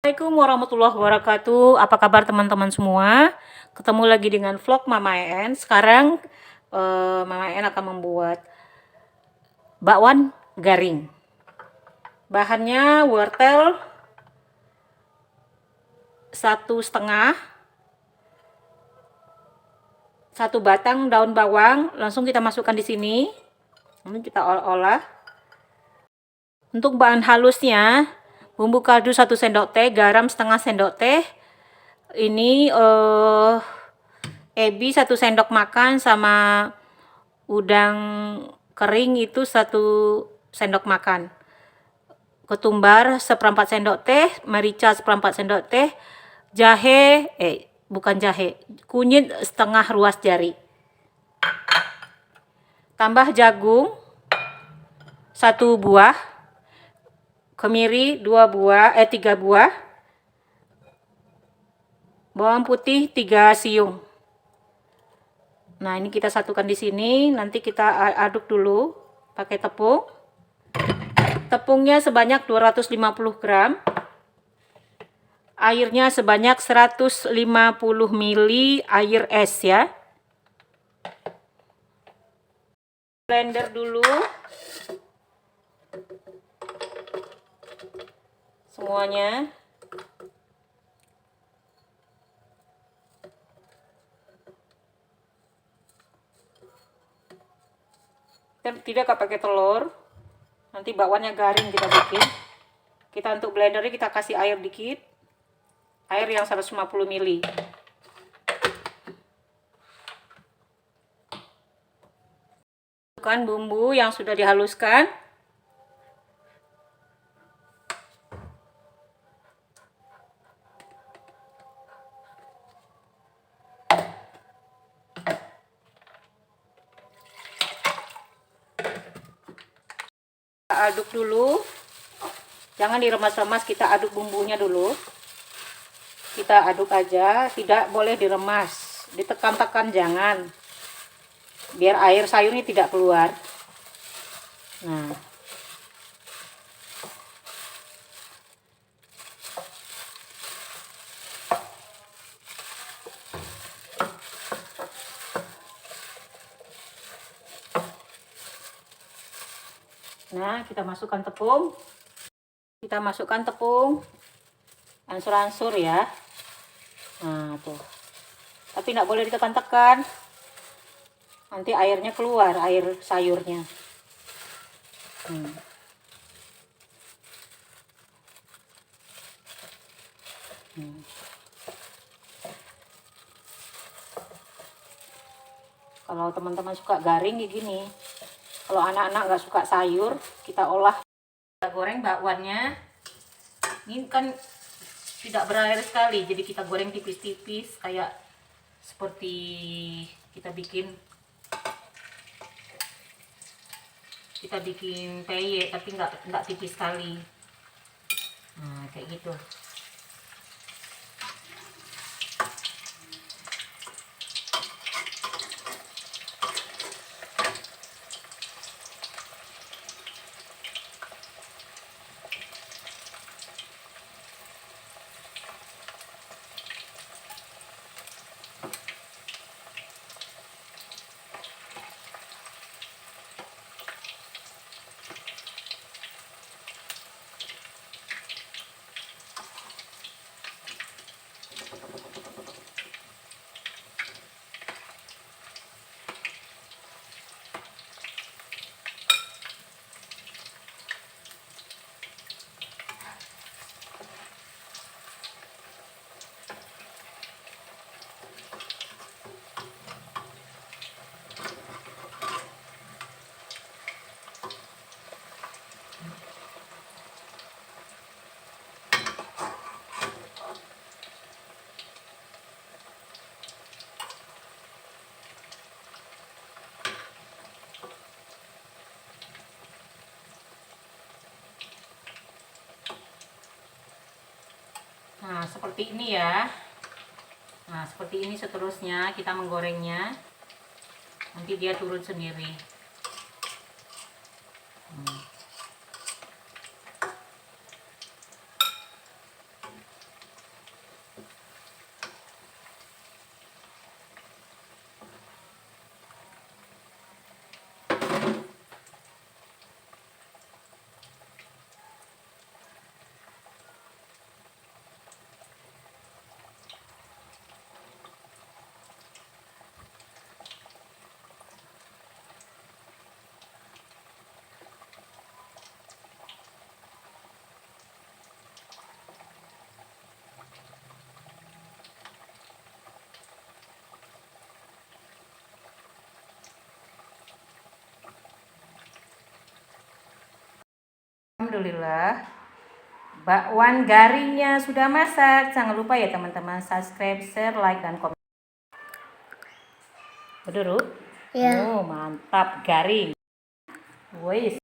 Assalamualaikum warahmatullahi wabarakatuh. Apa kabar teman-teman semua? Ketemu lagi dengan vlog Mama En. Sekarang Mama En akan membuat bakwan garing. Bahannya wortel 1,5, 1 batang daun bawang. Langsung kita masukkan di sini. Ini kita olah. Untuk bahan halusnya, bumbu kaldu 1 sendok teh, garam setengah sendok teh. Ini ebi 1 sendok makan sama udang kering itu 1 sendok makan. Ketumbar 1/4 sendok teh, merica 1/4 sendok teh, jahe bukan jahe, kunyit setengah ruas jari. Tambah jagung 1 buah, kemiri 3 buah, bawang putih 3 siung. Nah, ini kita satukan di sini, nanti kita aduk dulu pakai tepung. Tepungnya sebanyak 250 gram. Airnya sebanyak 150 ml air es ya. Blender dulu semuanya. Tidak pakai telur, nanti bakwannya garing kita bikin. Kita untuk blendernya kita kasih air dikit, air yang 150 ml. Masukkan bumbu yang sudah dihaluskan. Kita aduk dulu, jangan diremas-remas, kita aduk bumbunya dulu. Kita aduk aja, tidak boleh diremas, ditekan-tekan jangan, biar air sayurnya tidak keluar. Nah, kita masukkan tepung. Kita masukkan tepung, ansur-ansur ya. Nah, tuh. Tapi nggak boleh ditekan-tekan. Nanti airnya keluar, air sayurnya. Kalau teman-teman suka garing kayak gini. Kalau anak-anak nggak suka sayur, kita olah. Kita goreng bakwannya. Ini kan tidak berair sekali, jadi kita goreng tipis-tipis kayak seperti kita bikin peye, tapi nggak tipis sekali. Nah, kayak gitu. Nah, seperti ini ya. Nah, seperti ini seterusnya kita menggorengnya. Nanti dia turun sendiri. alhamdulillah bakwan garingnya sudah masak. Jangan lupa ya teman-teman, subscribe, share, like, dan komen. Udah, Ru? Ya. Oh, mantap, garing. Wih.